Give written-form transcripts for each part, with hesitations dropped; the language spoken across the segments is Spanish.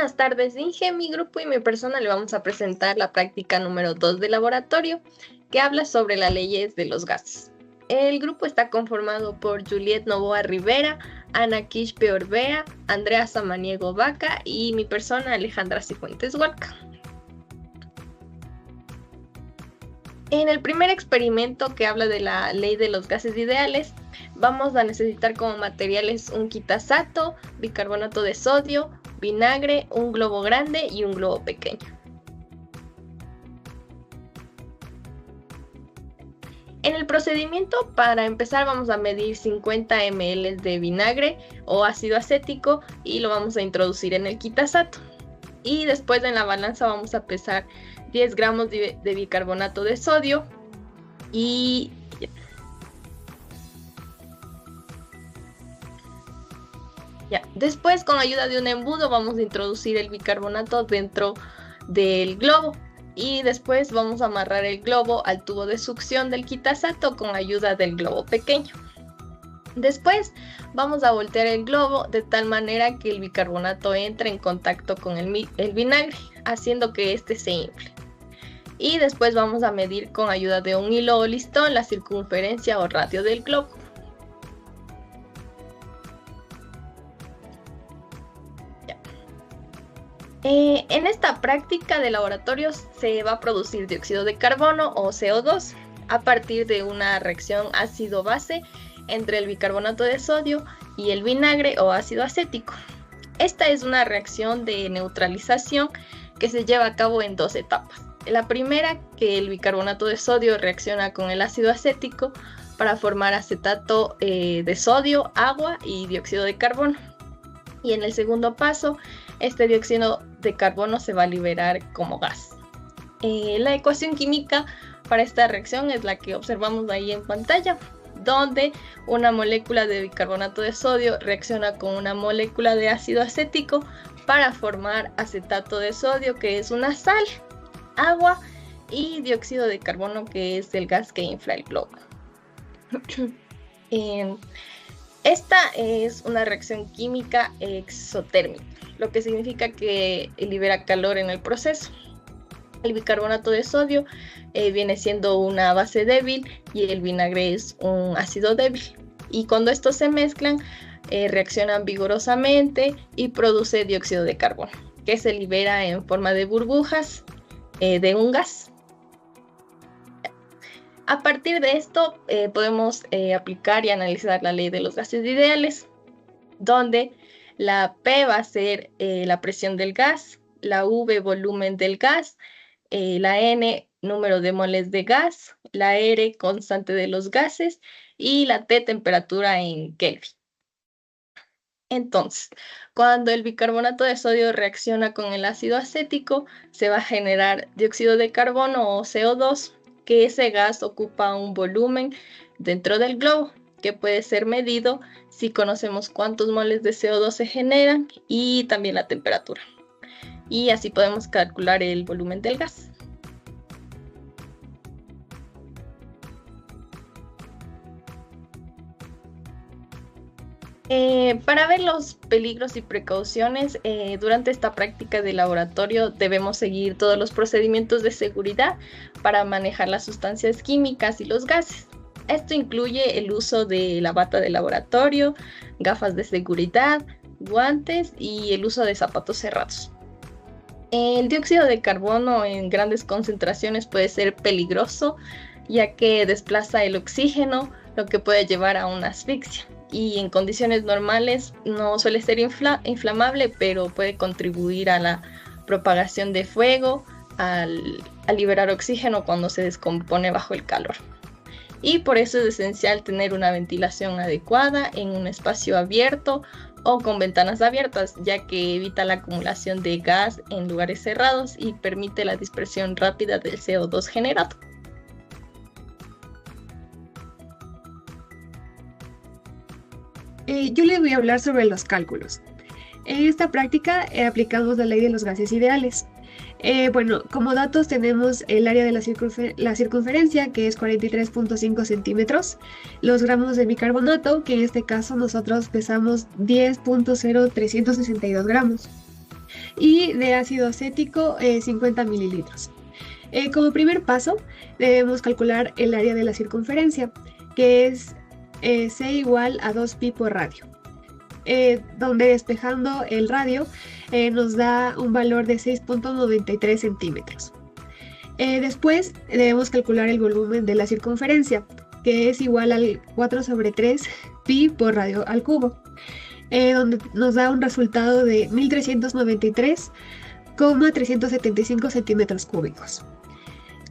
Buenas tardes, Inge. Mi grupo y mi persona le vamos a presentar la práctica número 2 de laboratorio, que habla sobre las leyes de los gases. El grupo está conformado por Juliet Novoa Rivera, Ana Quispe Orbea, Andrea Samaniego Vaca y mi persona Alejandra Cifuentes Huarca. En el primer experimento que habla de la ley de los gases ideales, vamos a necesitar como materiales un quitasato, bicarbonato de sodio, vinagre, un globo grande y un globo pequeño. En el procedimiento, para empezar, vamos a medir 50 ml de vinagre o ácido acético y lo vamos a introducir en el quitasato. Y después en la balanza vamos a pesar 10 gramos de bicarbonato de sodio y después, con ayuda de un embudo, vamos a introducir el bicarbonato dentro del globo y después vamos a amarrar el globo al tubo de succión del quitasato con ayuda del globo pequeño. Después vamos a voltear el globo de tal manera que el bicarbonato entre en contacto con el vinagre, haciendo que éste se infle. Y después vamos a medir con ayuda de un hilo o listón la circunferencia o radio del globo. En esta práctica de laboratorio se va a producir dióxido de carbono o CO2 a partir de una reacción ácido-base entre el bicarbonato de sodio y el vinagre o ácido acético. Esta es una reacción de neutralización que se lleva a cabo en dos etapas. La primera, que el bicarbonato de sodio reacciona con el ácido acético para formar acetato de sodio, agua y dióxido de carbono. Y en el segundo paso, este dióxido de carbono se va a liberar como gas. La ecuación química para esta reacción es la que observamos ahí en pantalla, donde una molécula de bicarbonato de sodio reacciona con una molécula de ácido acético para formar acetato de sodio, que es una sal, agua y dióxido de carbono, que es el gas que infla el globo. Esta es una reacción química exotérmica, lo que significa que libera calor en el proceso. El bicarbonato de sodio viene siendo una base débil y el vinagre es un ácido débil. Y cuando estos se mezclan, reaccionan vigorosamente y produce dióxido de carbono, que se libera en forma de burbujas de un gas. A partir de esto podemos aplicar y analizar la ley de los gases ideales, donde la P va a ser la presión del gas, la V volumen del gas, la N número de moles de gas, la R constante de los gases y la T temperatura en Kelvin. Entonces, cuando el bicarbonato de sodio reacciona con el ácido acético, se va a generar dióxido de carbono o CO2, que ese gas ocupa un volumen dentro del globo, que puede ser medido si conocemos cuántos moles de CO2 se generan y también la temperatura. Y así podemos calcular el volumen del gas. Para ver los peligros y precauciones, durante esta práctica de laboratorio debemos seguir todos los procedimientos de seguridad para manejar las sustancias químicas y los gases. Esto incluye el uso de la bata de laboratorio, gafas de seguridad, guantes y el uso de zapatos cerrados. El dióxido de carbono en grandes concentraciones puede ser peligroso, ya que desplaza el oxígeno, lo que puede llevar a una asfixia. Y en condiciones normales no suele ser inflamable, pero puede contribuir a la propagación de fuego al liberar oxígeno cuando se descompone bajo el calor. Y por eso es esencial tener una ventilación adecuada en un espacio abierto o con ventanas abiertas, ya que evita la acumulación de gas en lugares cerrados y permite la dispersión rápida del CO2 generado. Yo les voy a hablar sobre los cálculos. En esta práctica aplicamos la ley de los gases ideales. Bueno, como datos tenemos el área de la circunferencia, que es 43.5 centímetros, los gramos de bicarbonato, que en este caso nosotros pesamos 10.0362 gramos. y de ácido acético 50 mililitros. Como primer paso, debemos calcular el área de la circunferencia, que es C igual a 2pi por radio, donde despejando el radio nos da un valor de 6.93 centímetros. Después debemos calcular el volumen de la circunferencia, que es igual al 4 sobre 3 pi por radio al cubo, donde nos da un resultado de 1393,375 centímetros cúbicos.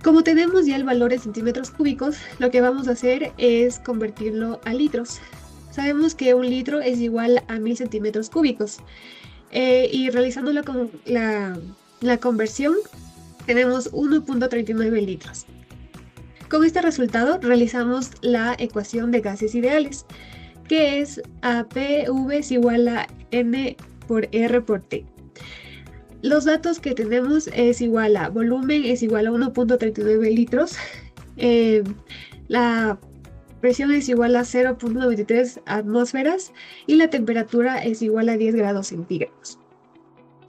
Como tenemos ya el valor en centímetros cúbicos, lo que vamos a hacer es convertirlo a litros. Sabemos que un litro es igual a 1000 centímetros cúbicos, y realizando la conversión tenemos 1.39 litros. Con este resultado realizamos la ecuación de gases ideales, que es APV es igual a N por R por T. Los datos que tenemos es igual a volumen es igual a 1.39 litros, la presión es igual a 0.93 atmósferas y la temperatura es igual a 10 grados centígrados.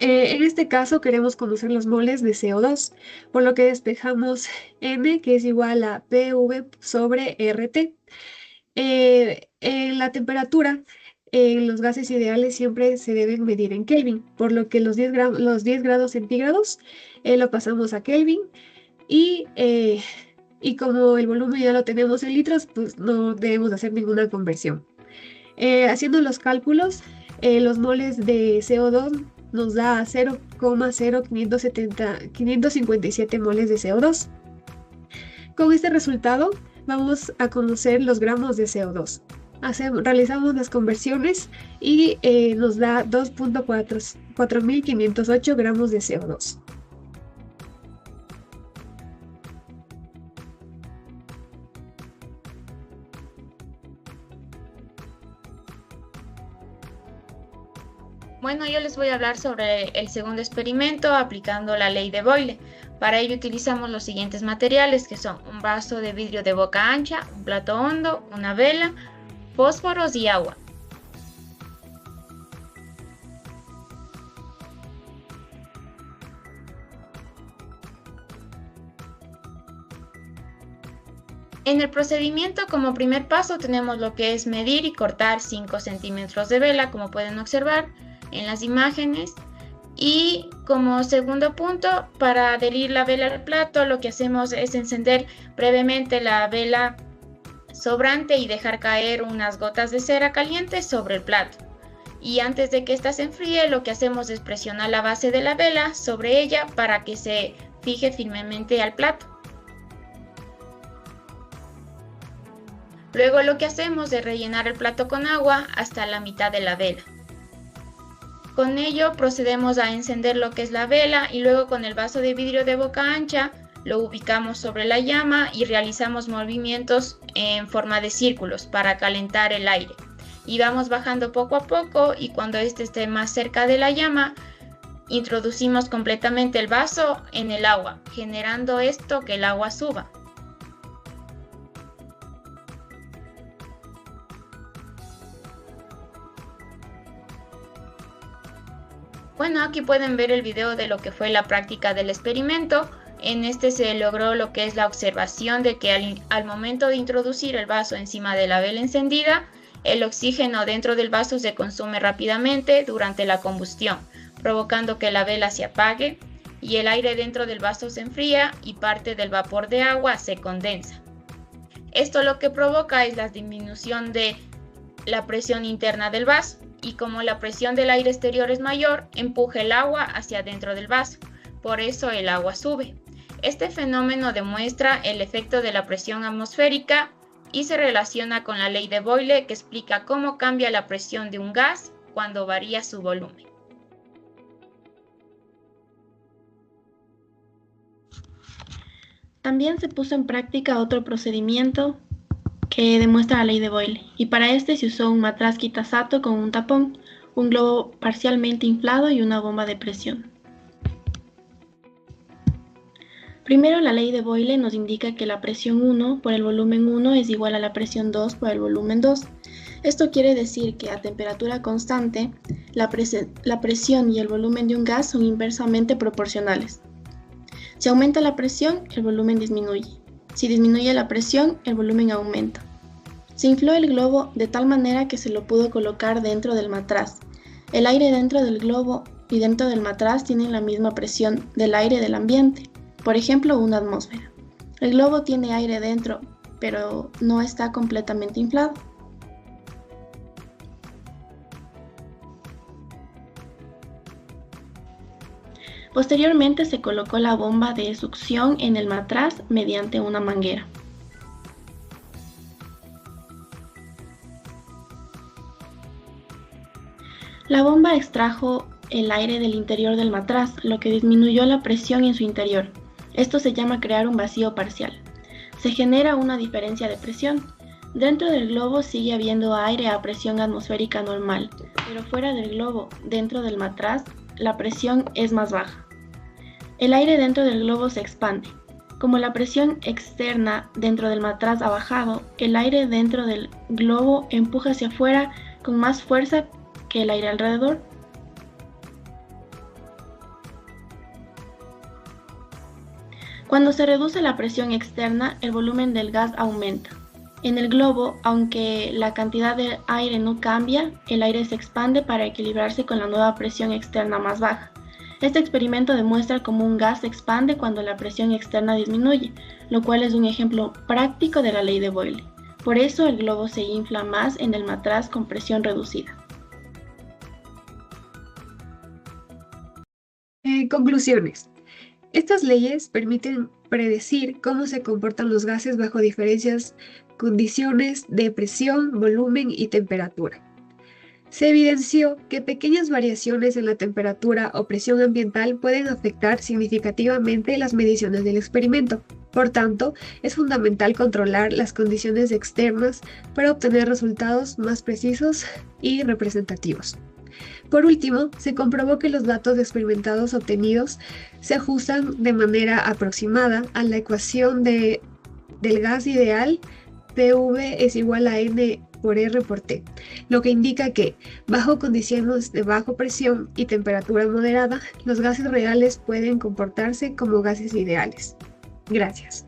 En este caso queremos conocer los moles de CO2, por lo que despejamos N, que es igual a PV sobre RT. En la temperatura, en los gases ideales siempre se deben medir en Kelvin, por lo que los 10 grados centígrados lo pasamos a Kelvin y como el volumen ya lo tenemos en litros, pues no debemos hacer ninguna conversión. Haciendo los cálculos, los moles de CO2 nos da 0,0557 moles de CO2. Con este resultado vamos a conocer los gramos de CO2. Realizamos las conversiones y nos da 2.4508 gramos de CO2. Bueno, yo les voy a hablar sobre el segundo experimento aplicando la ley de Boyle. Para ello utilizamos los siguientes materiales, que son un vaso de vidrio de boca ancha, un plato hondo, una vela, fósforos y agua. En el procedimiento, como primer paso, tenemos lo que es medir y cortar 5 centímetros de vela, como pueden observar en las imágenes. Y como segundo punto, para adherir la vela al plato, lo que hacemos es encender brevemente la vela sobrante y dejar caer unas gotas de cera caliente sobre el plato. Y antes de que ésta se enfríe, lo que hacemos es presionar la base de la vela sobre ella para que se fije firmemente al plato. Luego lo que hacemos es rellenar el plato con agua hasta la mitad de la vela. Con ello procedemos a encender lo que es la vela y luego con el vaso de vidrio de boca ancha lo ubicamos sobre la llama y realizamos movimientos en forma de círculos para calentar el aire. Y vamos bajando poco a poco y cuando este esté más cerca de la llama, introducimos completamente el vaso en el agua, generando esto que el agua suba. Bueno, aquí pueden ver el video de lo que fue la práctica del experimento. En este se logró lo que es la observación de que al momento de introducir el vaso encima de la vela encendida, el oxígeno dentro del vaso se consume rápidamente durante la combustión, provocando que la vela se apague y el aire dentro del vaso se enfría y parte del vapor de agua se condensa. Esto lo que provoca es la disminución de la presión interna del vaso. Y como la presión del aire exterior es mayor, empuja el agua hacia dentro del vaso. Por eso el agua sube. Este fenómeno demuestra el efecto de la presión atmosférica y se relaciona con la ley de Boyle, que explica cómo cambia la presión de un gas cuando varía su volumen. También se puso en práctica otro procedimiento que demuestra la ley de Boyle, y para este se usó un matraz Kitasato con un tapón, un globo parcialmente inflado y una bomba de presión. Primero, la ley de Boyle nos indica que la presión 1 por el volumen 1 es igual a la presión 2 por el volumen 2, Esto quiere decir que a temperatura constante, la presión y el volumen de un gas son inversamente proporcionales. Si aumenta la presión, el volumen disminuye. Si disminuye la presión, el volumen aumenta. Se infló el globo de tal manera que se lo pudo colocar dentro del matraz. El aire dentro del globo y dentro del matraz tienen la misma presión del aire del ambiente, por ejemplo, una atmósfera. El globo tiene aire dentro, pero no está completamente inflado. Posteriormente se colocó la bomba de succión en el matraz mediante una manguera. La bomba extrajo el aire del interior del matraz, lo que disminuyó la presión en su interior. Esto se llama crear un vacío parcial. Se genera una diferencia de presión. Dentro del globo sigue habiendo aire a presión atmosférica normal, pero fuera del globo, dentro del matraz, la presión es más baja. El aire dentro del globo se expande. Como la presión externa dentro del matraz ha bajado, el aire dentro del globo empuja hacia afuera con más fuerza que el aire alrededor. Cuando se reduce la presión externa, el volumen del gas aumenta. En el globo, aunque la cantidad de aire no cambia, el aire se expande para equilibrarse con la nueva presión externa más baja. Este experimento demuestra cómo un gas se expande cuando la presión externa disminuye, lo cual es un ejemplo práctico de la ley de Boyle. Por eso el globo se infla más en el matraz con presión reducida. Conclusiones. Estas leyes permiten predecir cómo se comportan los gases bajo diferentes condiciones de presión, volumen y temperatura. Se evidenció que pequeñas variaciones en la temperatura o presión ambiental pueden afectar significativamente las mediciones del experimento. Por tanto, es fundamental controlar las condiciones externas para obtener resultados más precisos y representativos. Por último, se comprobó que los datos experimentados obtenidos se ajustan de manera aproximada a la ecuación del gas ideal, PV es igual a N por R por T, lo que indica que, bajo condiciones de baja presión y temperatura moderada, los gases reales pueden comportarse como gases ideales. Gracias.